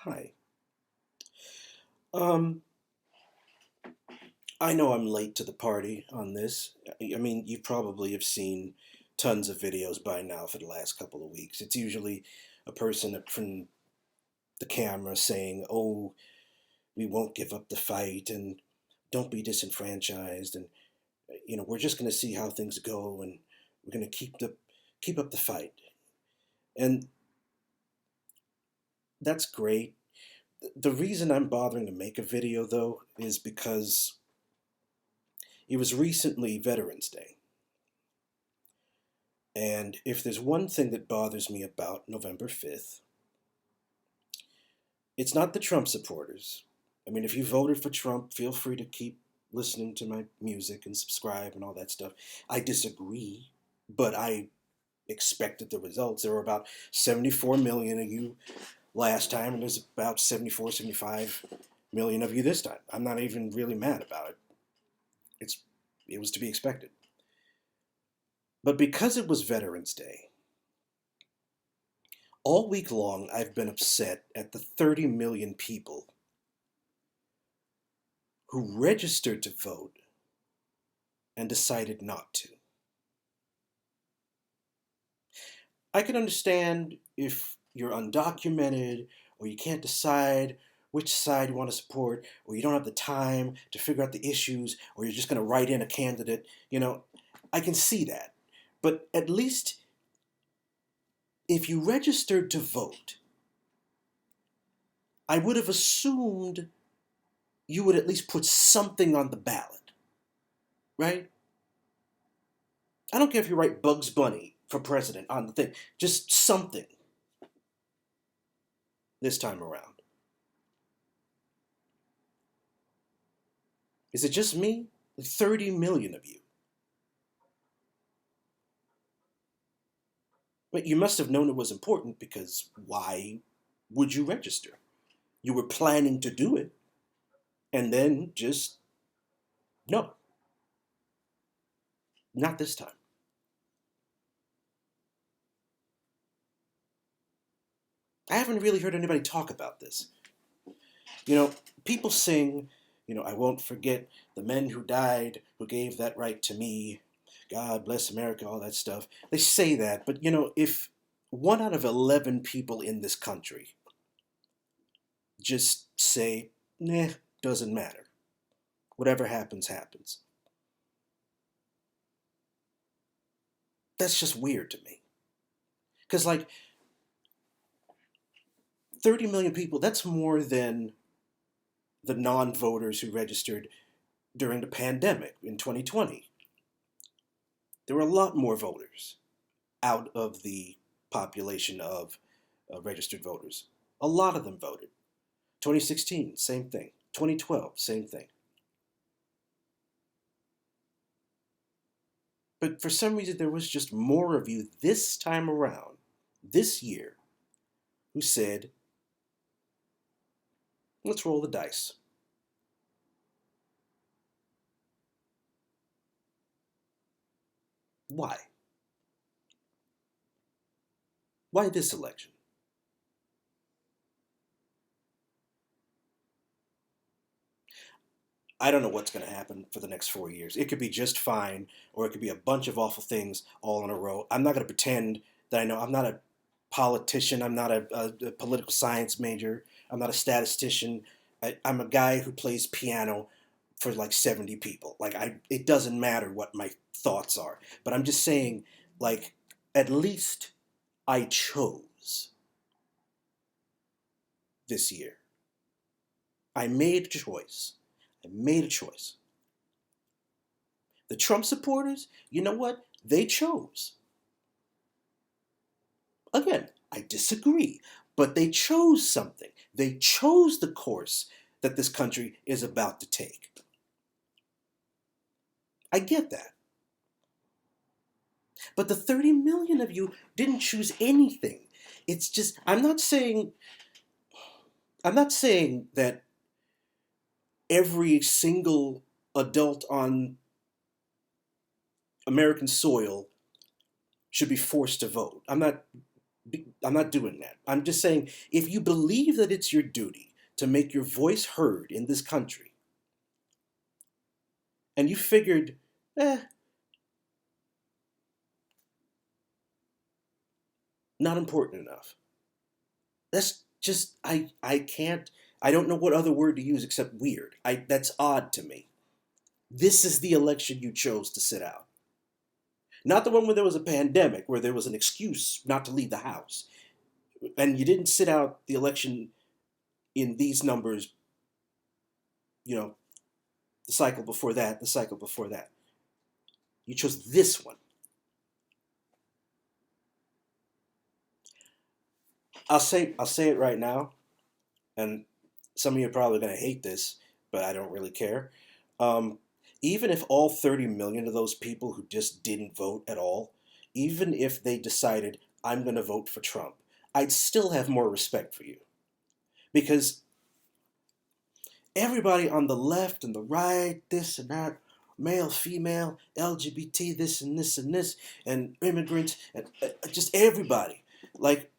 Hi. Um, I know I'm late to the party on this. I mean, you probably have seen tons of videos by now for the last couple of weeks. It's usually a person up from the camera saying, "Oh, we won't give up the fight," and "Don't be disenfranchised," and we're just going to see how things go, and we're going to keep up the fight. And that's great. The reason I'm bothering to make a video, though, is because it was recently Veterans Day. And if there's one thing that bothers me about November 5th, it's not the Trump supporters. I mean, if you voted for Trump, feel free to keep listening to my music and subscribe and all that stuff. I disagree, but I expected the results. There were about 74 million of you last time, and there's about 74, 75 million of you this time. I'm not even really mad about it. It's it was to be expected. But because it was Veterans Day, all week long, I've been upset at the 30 million people who registered to vote and decided not to. I can understand if you're undocumented or you can't decide which side you want to support or you don't have the time to figure out the issues or you're just going to write in a candidate. I can see that. But at least if you registered to vote, I would have assumed you would at least put something on the ballot, right? I don't care if you write Bugs Bunny for president on the thing, just something this time around. Is it just me? Like 30 million of you. But you must have known it was important because why would you register? You were planning to do it and then just, no, not this time. I haven't really heard anybody talk about this. You know, People sing, I won't forget the men who died, who gave that right to me. God bless America, all that stuff. They say that, but if 1 out of 11 people in this country just say, nah, doesn't matter. Whatever happens, happens. That's just weird to me. Because, like, 30 million people, that's more than the non voters who registered during the pandemic in 2020. There were a lot more voters out of the population of registered voters. A lot of them voted. 2016, same thing. 2012, same thing. But for some reason, there was just more of you this time around, this year, who said, let's roll the dice. Why? Why this election? I don't know what's going to happen for the next 4 years. It could be just fine, or it could be a bunch of awful things all in a row. I'm not going to pretend that I know. I'm not a politician. I'm not a political science major. I'm not a statistician. I'm a guy who plays piano for like 70 people. It doesn't matter what my thoughts are. But I'm just saying, like, at least I chose this year. I made a choice. I made a choice. The Trump supporters, you know what? They chose. Again, I disagree, but they chose something. They chose the course that this country is about to take. I get that. But the 30 million of you didn't choose anything. It's just I'm not saying that every single adult on American soil should be forced to vote. I'm not doing that. I'm just saying, if you believe that it's your duty to make your voice heard in this country, and you figured, eh, not important enough. That's just I can't I don't know what other word to use except weird. That's odd to me. This is the election you chose to sit out. Not the one where there was a pandemic, where there was an excuse not to leave the house. And you didn't sit out the election in these numbers, you know, the cycle before that, the cycle before that. You chose this one. I'll say it right now, and some of you are probably gonna hate this, but I don't really care. Um, Even if all 30 million of those people who just didn't vote at all, even if they decided I'm gonna vote for Trump, I'd still have more respect for you. Because everybody on the left and the right, this and that, male, female, LGBT, this and this and this, and immigrants, and just everybody. Like,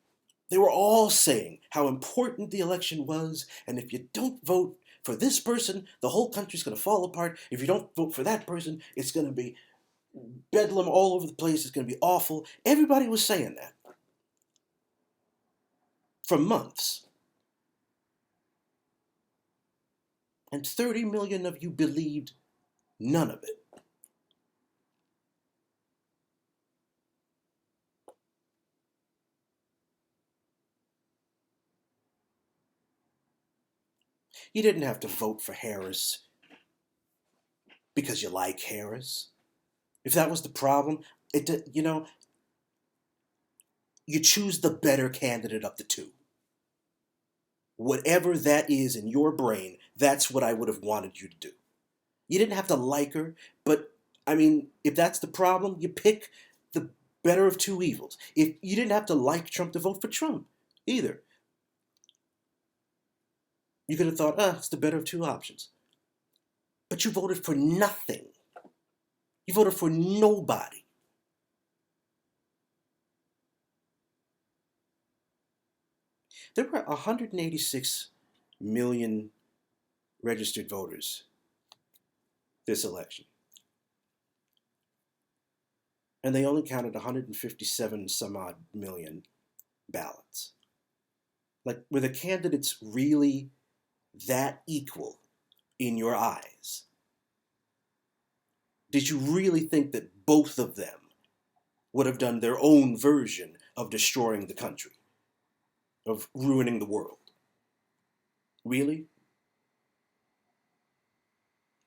they were all saying how important the election was, and if you don't vote for this person, the whole country's going to fall apart. If you don't vote for that person, it's going to be bedlam all over the place. It's going to be awful. Everybody was saying that for months. And 30 million of you believed none of it. You didn't have to vote for Harris because you like Harris. If that was the problem, you choose the better candidate of the two. Whatever that is in your brain, that's what I would have wanted you to do. You didn't have to like her, but I mean, if that's the problem, you pick the better of two evils. If you didn't have to like Trump to vote for Trump either. You could have thought, it's the better of two options. But you voted for nothing. You voted for nobody. There were 186 million registered voters this election. And they only counted 157 some odd million ballots. Like, were the candidates really that equal in your eyes? Did you really think that both of them would have done their own version of destroying the country, of ruining the world? Really?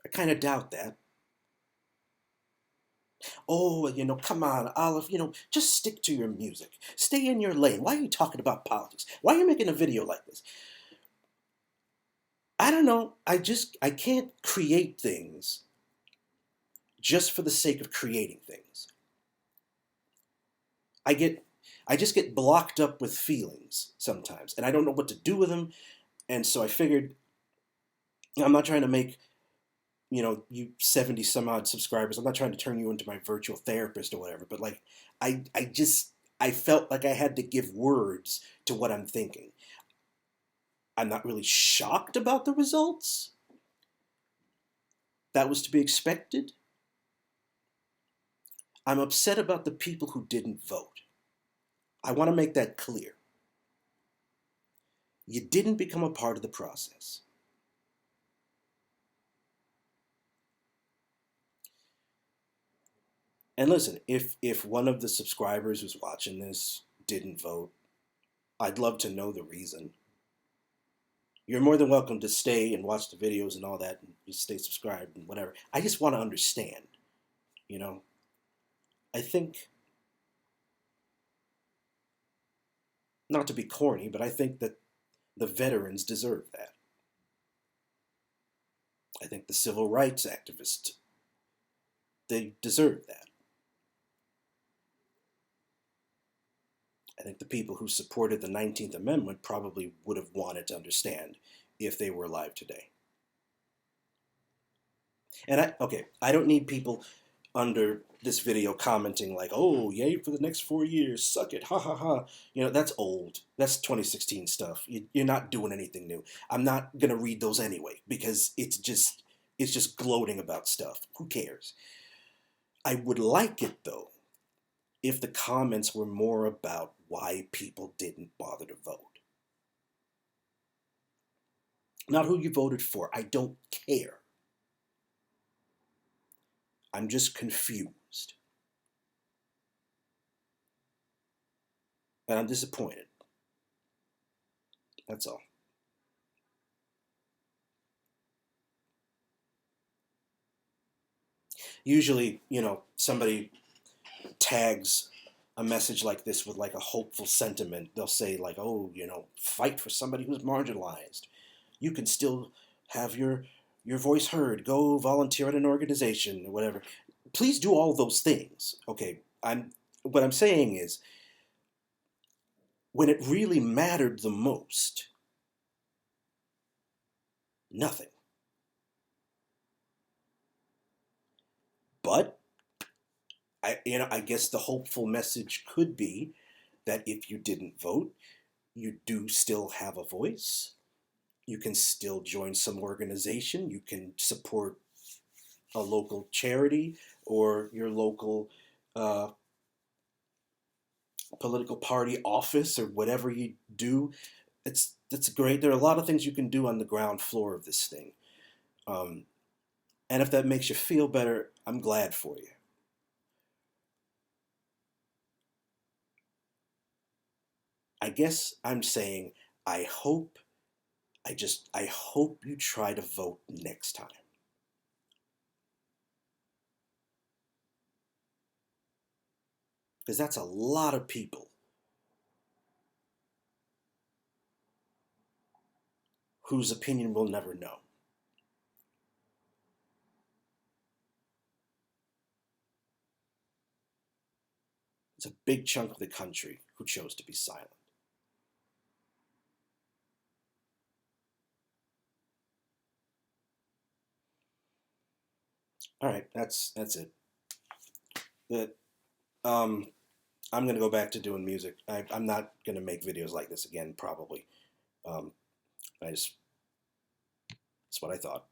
I kind of doubt that. Oh, come on, Olive, just stick to your music. Stay in your lane. Why are you talking about politics? Why are you making a video like this? I don't know. I can't create things just for the sake of creating things. I just get blocked up with feelings sometimes, and I don't know what to do with them. And so I figured, I'm not trying to make, you 70 some odd subscribers. I'm not trying to turn you into my virtual therapist or whatever, but like, I felt like I had to give words to what I'm thinking. I'm not really shocked about the results. That was to be expected. I'm upset about the people who didn't vote. I want to make that clear. You didn't become a part of the process. And listen, if one of the subscribers who's watching this didn't vote, I'd love to know the reason. You're more than welcome to stay and watch the videos and all that, and you stay subscribed and whatever. I just want to understand, I think, not to be corny, but I think that the veterans deserve that. I think the civil rights activists, they deserve that. I think the people who supported the 19th Amendment probably would have wanted to understand if they were alive today. And I don't need people under this video commenting like, "Oh, yay for the next 4 years, suck it, ha ha ha." That's old. That's 2016 stuff. You're not doing anything new. I'm not gonna read those anyway because it's just gloating about stuff. Who cares? I would like it though if the comments were more about why people didn't bother to vote. Not who you voted for. I don't care. I'm just confused. And I'm disappointed. That's all. Usually, somebody tags a message like this with like a hopeful sentiment. They'll say like, "Oh, fight for somebody who's marginalized. You can still have your voice heard. Go volunteer at an organization or whatever." Please do all those things. Okay, what I'm saying is when it really mattered the most, nothing. But I guess the hopeful message could be that if you didn't vote, you do still have a voice. You can still join some organization. You can support a local charity or your local uh, political party office or whatever you do. It's great. There are a lot of things you can do on the ground floor of this thing. Um, and if that makes you feel better, I'm glad for you. I guess I'm saying I hope I hope you try to vote next time. Because that's a lot of people whose opinion we'll never know. It's a big chunk of the country who chose to be silent. All right, that's it. That um, I'm gonna go back to doing music. I'm not gonna make videos like this again, probably. Um, I just That's what I thought.